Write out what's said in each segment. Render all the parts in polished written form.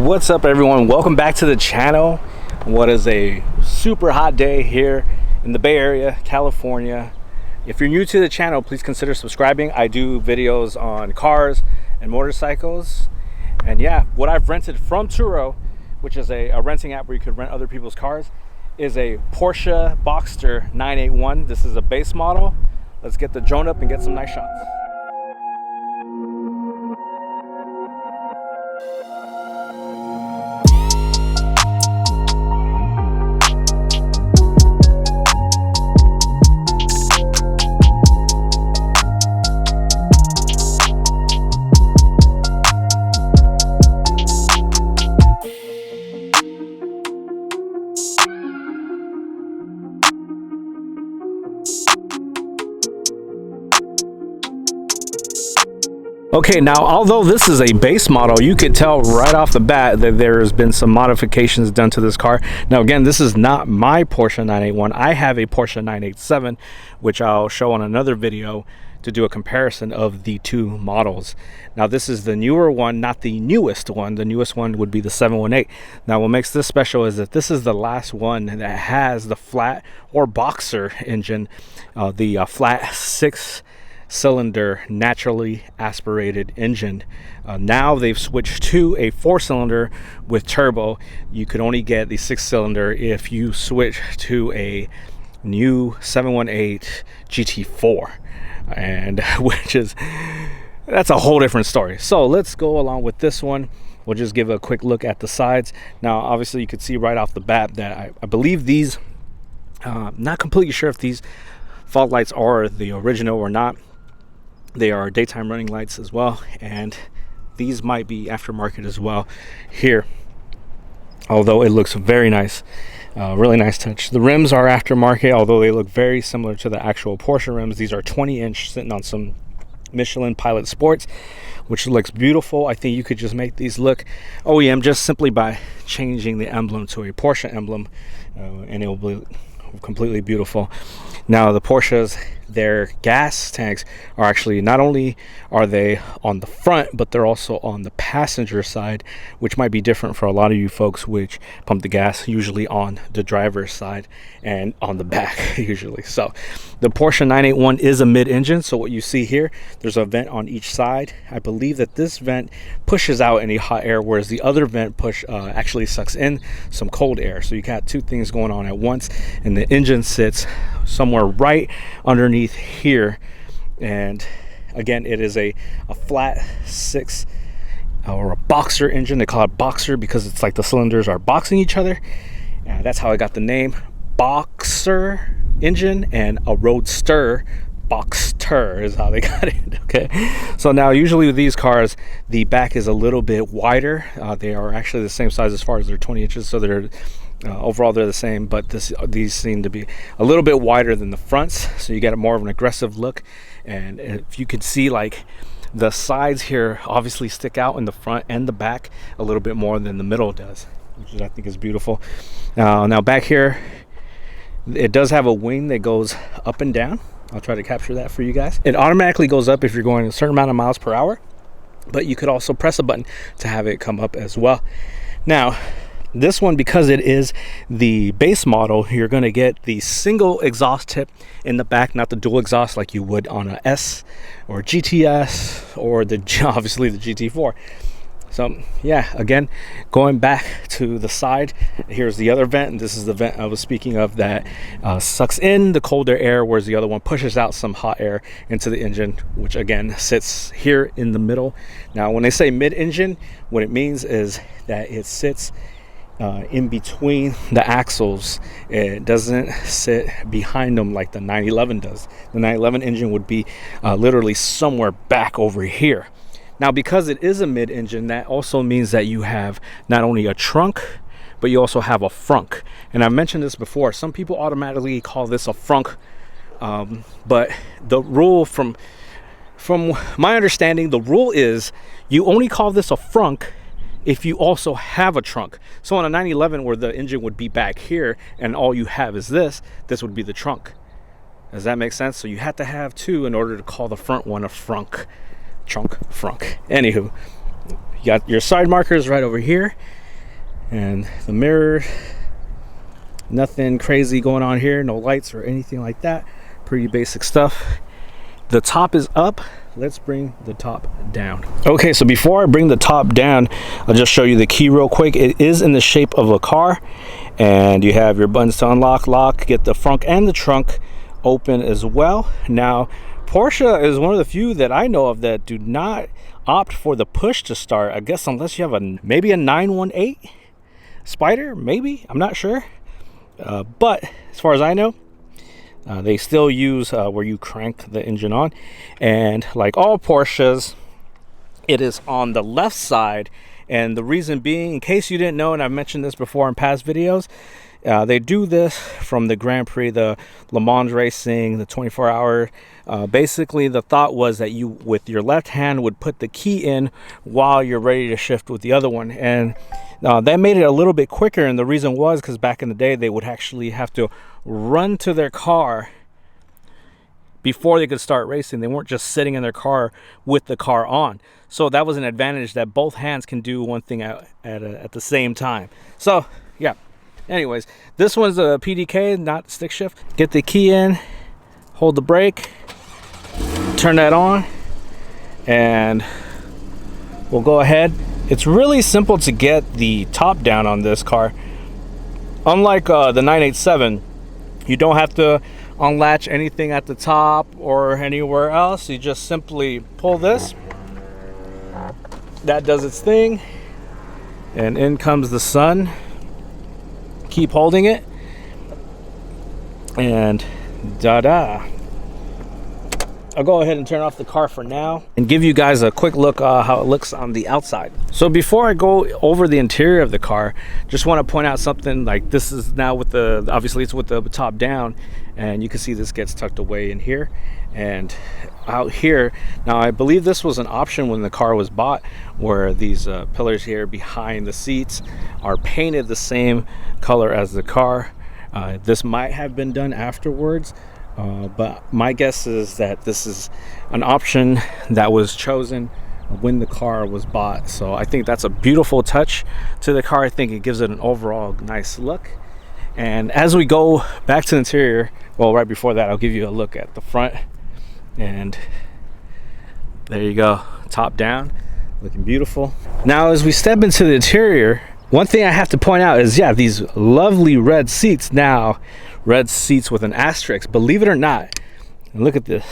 What's up, everyone? Welcome back to the channel. What is a super hot day here in the Bay Area, California. If you're new to the channel, please consider subscribing. I do videos on cars and motorcycles. And yeah, what I've rented from Turo, which is a renting app where you could rent other people's cars, is a Porsche Boxster 981. This is a base model. Let's get the drone up and get some nice shots. Okay, now although this is a base model, you could tell right off the bat that there's been some modifications done to this car. Now again, this is not my Porsche 981. I have a Porsche 987, which I'll show on another video to do a comparison of the two models. Now this is the newer one, not the newest one. The newest one would be the 718. Now what makes this special is that this is the last one that has the flat or Boxster engine, the flat 6-cylinder naturally aspirated engine. Now they've switched to a 4-cylinder with turbo. You could only get the 6-cylinder if you switch to a new 718 GT4, and that's a whole different story. So let's go along with this one. We'll just give a quick look at the sides. Now obviously you could see right off the bat that I believe these, not completely sure if these fog lights are the original or not. They are daytime running lights as well, and these might be aftermarket as well here, although it looks very nice. Really nice touch. The rims are aftermarket, although they look very similar to the actual Porsche rims. These are 20-inch, sitting on some Michelin Pilot Sports, which looks beautiful. I think you could just make these look OEM just simply by changing the emblem to a Porsche emblem, and it will be completely beautiful. Now the Porsches, their gas tanks are actually, not only are they on the front, but they're also on the passenger side, which might be different for a lot of you folks which pump the gas usually on the driver's side and on the back usually. So the Porsche 981 is a mid-engine, so what you see here, there's a vent on each side. I believe that this vent pushes out any hot air, whereas the other vent actually sucks in some cold air. So you got two things going on at once, and the engine sits somewhere right underneath here. And again, it is a flat 6 or a Boxster engine. They call it Boxster because it's like the cylinders are boxing each other. That's how I got the name Boxster engine, and a Roadster Boxster is how they got it. Okay, so now usually with these cars, the back is a little bit wider. They are actually the same size as far as they're 20 inches, so they're overall they're the same, but these seem to be a little bit wider than the fronts, so you get a more of an aggressive look. And if you could see, like, the sides here obviously stick out in the front and the back a little bit more than the middle does, which I think is beautiful. Now back here, it does have a wing that goes up and down. I'll try to capture that for you guys. It automatically goes up if you're going a certain amount of miles per hour, but you could also press a button to have it come up as well. Now this one, because it is the base model, you're going to get the single exhaust tip in the back, not the dual exhaust like you would on a S or GTS or obviously the GT4. So yeah, again, going back to the side, here's the other vent, and this is the vent I was speaking of that sucks in the colder air, whereas the other one pushes out some hot air into the engine, which again sits here in the middle. Now when they say mid-engine, what it means is that it sits in between the axles. It doesn't sit behind them like the 911 does. The 911 engine would be literally somewhere back over here. Now because it is a mid-engine, that also means that you have not only a trunk, but you also have a frunk. And I mentioned this before, some people automatically call this a frunk, but the rule from my understanding, the rule is you only call this a frunk if you also have a trunk. So on a 911, where the engine would be back here and all you have is this would be the trunk. Does that make sense? So you have to have two in order to call the front one a frunk. Frunk. Anywho, You got your side markers right over here, and the mirror, nothing crazy going on here, no lights or anything like that. Pretty basic stuff. The top is up. Let's bring the top down. Okay, so before I bring the top down, I'll just show you the key real quick. It is in the shape of a car, and you have your buttons to unlock, lock, get the frunk and the trunk open as well. Now, Porsche is one of the few that I know of that do not opt for the push to start. I guess unless you have maybe a 918 Spider, maybe, I'm not sure. But as far as I know, they still use where you crank the engine on, and like all Porsches, it is on the left side. And the reason being, in case you didn't know, and I've mentioned this before in past videos, they do this from the Grand Prix, the Le Mans racing, the 24-hour. Basically, the thought was that you, with your left hand, would put the key in while you're ready to shift with the other one. And that made it a little bit quicker. And the reason was because back in the day, they would actually have to run to their car before they could start racing. They weren't just sitting in their car with the car on. So that was an advantage, that both hands can do one thing at the same time. So, yeah. Anyways, this one's a PDK, not stick shift. Get the key in, hold the brake, turn that on, and we'll go ahead. It's really simple to get the top down on this car. Unlike the 987, you don't have to unlatch anything at the top or anywhere else. You just simply pull this. That does its thing, and in comes the sun. Keep holding it, and da-da. I'll go ahead and turn off the car for now and give you guys a quick look how it looks on the outside. So before I go over the interior of the car, just want to point out something. Like, this is now with the, obviously it's with the top down, and you can see this gets tucked away in here and out here. Now, I believe this was an option when the car was bought, where these pillars here behind the seats are painted the same color as the car. This might have been done afterwards, but my guess is that this is an option that was chosen when the car was bought. So I think that's a beautiful touch to the car. I think it gives it an overall nice look. And as we go back to the interior, well, right before that, I'll give you a look at the front. And there you go, top down, looking beautiful. Now, as we step into the interior, one thing I have to point out is, yeah, these lovely red seats. Now, red seats with an asterisk, believe it or not. And look at this,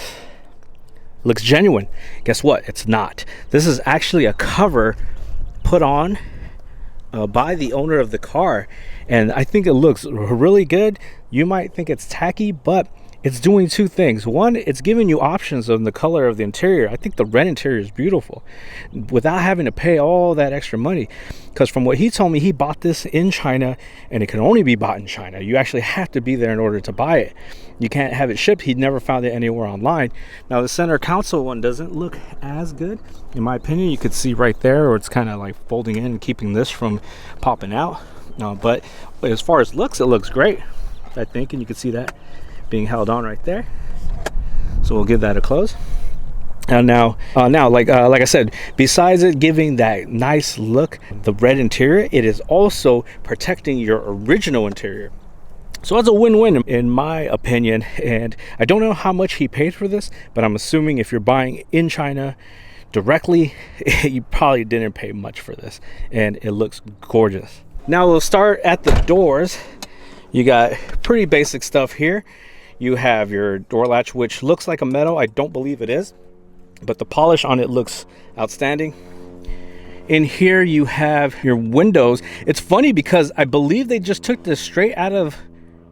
looks genuine. Guess what? It's not. This is actually a cover put on by the owner of the car, and I think it looks really good. You might think it's tacky, but it's doing two things. One, it's giving you options on the color of the interior. I think the red interior is beautiful without having to pay all that extra money, because from what he told me, he bought this in China, and it can only be bought in China. You actually have to be there in order to buy it. You can't have it shipped. He'd never found it anywhere online. Now, the center console one doesn't look as good, in my opinion. You could see right there, or it's kind of like folding in and keeping this from popping out. But as far as looks, it looks great, I think, and you can see that being held on right there. So we'll give that a close. And now like I said, besides it giving that nice look, the red interior, it is also protecting your original interior. So it's a win-win in my opinion. And I don't know how much he paid for this, but I'm assuming if you're buying in China directly, you probably didn't pay much for this, and it looks gorgeous. Now we'll start at the doors. You got pretty basic stuff here. You have your door latch, which looks like a metal. I don't believe it is, but the polish on it looks outstanding. In here you have your windows. It's funny because I believe they just took this straight out of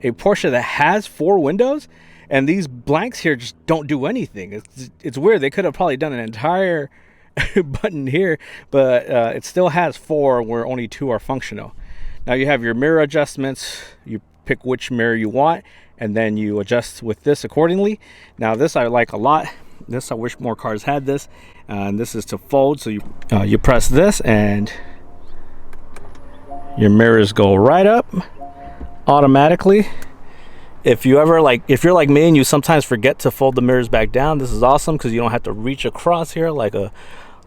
a Porsche that has 4 windows, and these blanks here just don't do anything. It's weird. They could have probably done an entire button here, but it still has 4 where only 2 are functional. Now you have your mirror adjustments. You pick which mirror you want, and then you adjust with this accordingly. Now this I like a lot. This, I wish more cars had this. And this is to fold, so you press this and your mirrors go right up automatically. If you're like me and you sometimes forget to fold the mirrors back down, this is awesome because you don't have to reach across here like a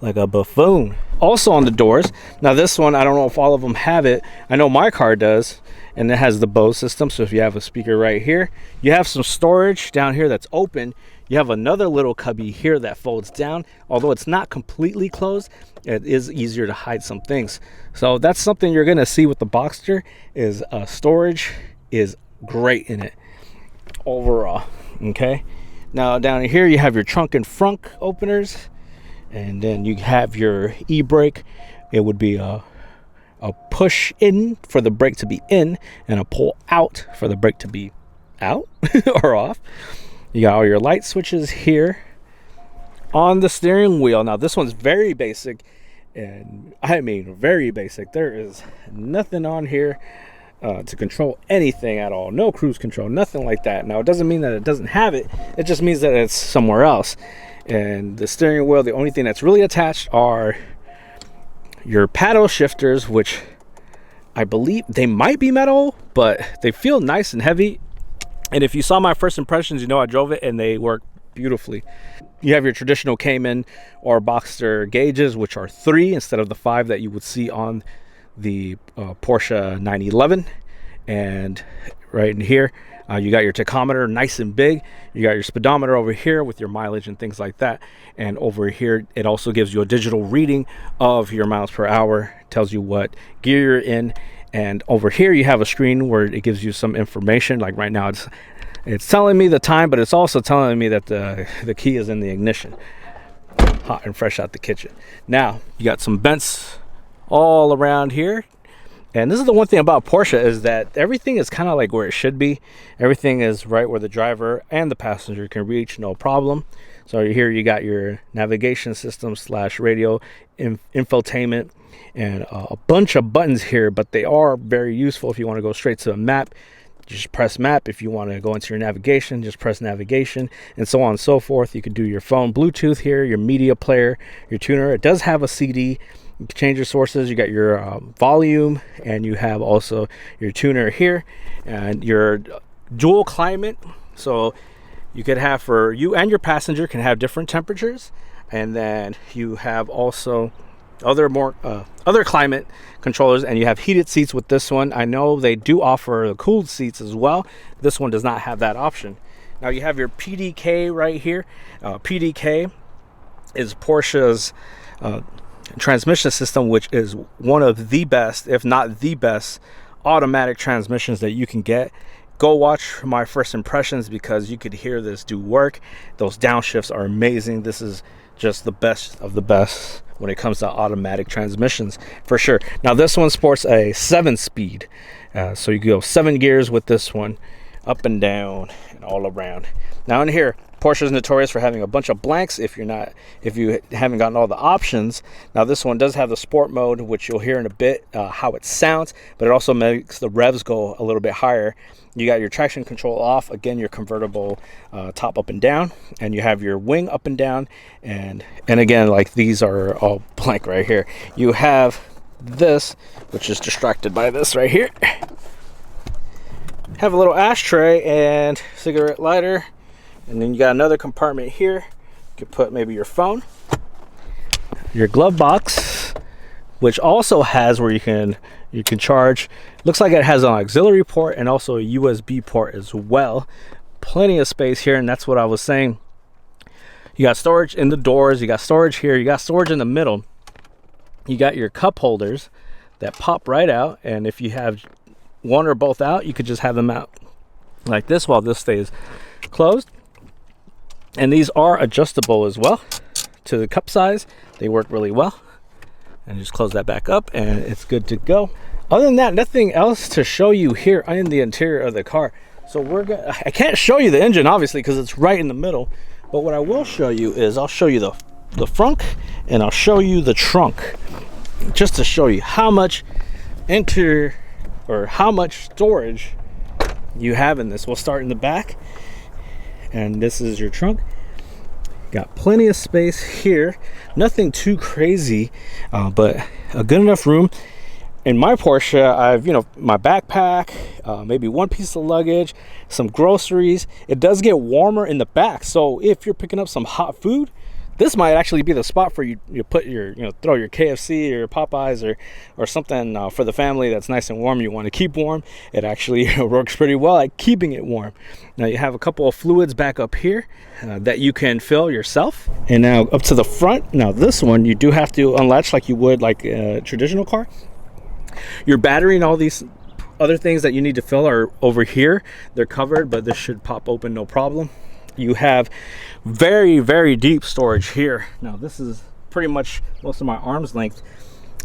like a buffoon. Also on the doors, now this one, I don't know if all of them have it. I know my car does, and it has the Bose system. So if you have a speaker right here, you have some storage down here that's open. You have another little cubby here that folds down. Although it's not completely closed, it is easier to hide some things. So that's something you're gonna see with the Boxster, is storage is great in it overall. Okay, now down here you have your trunk and frunk openers, and then you have your e-brake. It would be a push in for the brake to be in, and a pull out for the brake to be out or off. You got all your light switches here on the steering wheel. Now this one's very basic, and I mean very basic. There is nothing on here to control anything at all. No cruise control, nothing like that. Now it doesn't mean that it doesn't have it. It just means that it's somewhere else. And the steering wheel, the only thing that's really attached are your paddle shifters, which I believe they might be metal, but they feel nice and heavy. And if you saw my first impressions, you know I drove it and they work beautifully. You have your traditional Cayman or Boxster gauges, which are 3 instead of the 5 that you would see on the Porsche 911. And right in here, you got your tachometer nice and big. You got your speedometer over here with your mileage and things like that. And over here, it also gives you a digital reading of your miles per hour, tells you what gear you're in. And over here you have a screen where it gives you some information. Like right now it's telling me the time, but it's also telling me that the key is in the ignition, hot and fresh out the kitchen. Now you got some vents all around here. And this is the one thing about Porsche, is that everything is kind of like where it should be. Everything is right where the driver and the passenger can reach, no problem. So here you got your navigation system / radio infotainment, and a bunch of buttons here, but they are very useful if you want to go straight to a map. Just press map. If you want to go into your navigation, just press navigation, and so on and so forth. You can do your phone Bluetooth here, your media player, your tuner. It does have a CD. You can change your sources. You got your volume, and you have also your tuner here, and your dual climate. So you could have, for you and your passenger can have different temperatures, and then you have also other climate controllers, and you have heated seats with this one. I know they do offer the cooled seats as well. This one does not have that option. Now you have your PDK right here. PDK is Porsche's transmission system, which is one of the best, if not the best, automatic transmissions that you can get. Go watch my first impressions, because you could hear this do work. Those downshifts are amazing. This is just the best of the best when it comes to automatic transmissions, for sure. Now this one sports a 7-speed, so you go 7 gears with this one, up and down and all around. Now in here, Porsche is notorious for having a bunch of blanks if you haven't gotten all the options. Now this one does have the sport mode, which you'll hear in a bit how it sounds, but it also makes the revs go a little bit higher. You got your traction control off, again your convertible top up and down, and you have your wing up and down, and again, like, these are all blank right here. You have this, which is distracted by this right here. Have a little ashtray and cigarette lighter. And then you got another compartment here. You could put maybe your phone, your glove box, which also has where you can charge. Looks like it has an auxiliary port and also a USB port as well. Plenty of space here, and that's what I was saying. You got storage in the doors. You got storage here. You got storage in the middle. You got your cup holders that pop right out, and if you have one or both out, you could just have them out like this while this stays closed. And these are adjustable as well to the cup size. They work really well. And just close that back up and it's good to go. Other than that, nothing else to show you here in the interior of the car. So I can't show you the engine obviously because it's right in the middle, but what I will show you is I'll show you the frunk, and I'll show you the trunk, just to show you how much how much storage you have in this. We'll start in the back, and this is your trunk. Got plenty of space here, nothing too crazy, but a good enough room. In my Porsche, I've, my backpack, maybe one piece of luggage, some groceries. It does get warmer in the back, so if you're picking up some hot food, This might actually be the spot for you. You put your, throw your KFC or Popeyes or something for the family that's nice and warm. You want to keep warm. It actually works pretty well at keeping it warm. Now you have a couple of fluids back up here that you can fill yourself. And now up to the front. Now this one you do have to unlatch like you would like a traditional car. Your battery and all these other things that you need to fill are over here. They're covered, but this should pop open no problem. You have very, very deep storage here. Now this is pretty much most of my arm's length.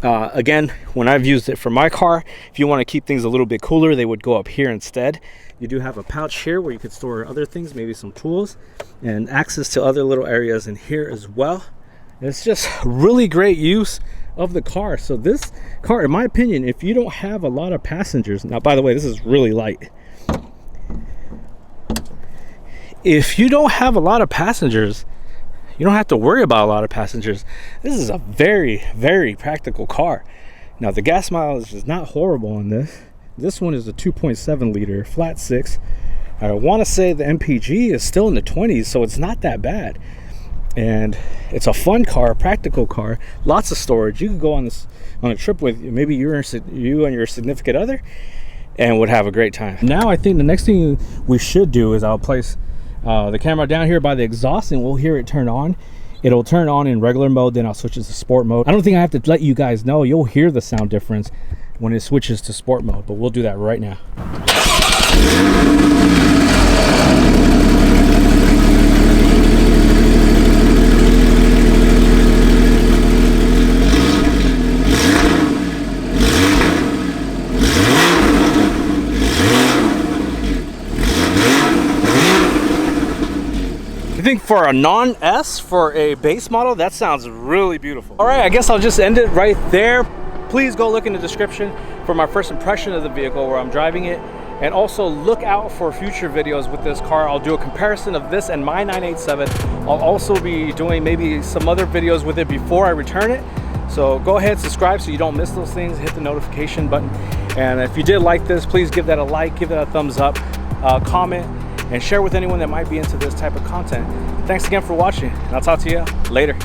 Again, when I've used it for my car, if you want to keep things a little bit cooler, they would go up here instead. You do have a pouch here where you could store other things, maybe some tools, and access to other little areas in here as well. And it's just really great use of the car. So this car, in my opinion, if you don't have a lot of passengers, now by the way, this is really light. If you don't have a lot of passengers, you don't have to worry about a lot of passengers. This is a very, very practical car. Now the gas mileage is not horrible on this. This one is a 2.7 liter flat six. I want to say the MPG is still in the 20s, so it's not that bad. And it's a fun car, a practical car, lots of storage. You could go on a trip with maybe you and your significant other and would have a great time. Now I think the next thing we should do is I'll place the camera down here by the exhaust and we'll hear it turn on. It'll turn on in regular mode, then I'll switch it to sport mode. I don't think I have to let you guys know. You'll hear the sound difference when it switches to sport mode, but we'll do that right now. I think for a non-S, for a base model, that sounds really beautiful. All right, I guess I'll just end it right there. Please go look in the description for my first impression of the vehicle where I'm driving it. And also look out for future videos with this car. I'll do a comparison of this and my 987. I'll also be doing maybe some other videos with it before I return it. So go ahead, subscribe so you don't miss those things. Hit the notification button. And if you did like this, please give that a like, give that a thumbs up, comment, and share with anyone that might be into this type of content. Thanks again for watching, and I'll talk to you later.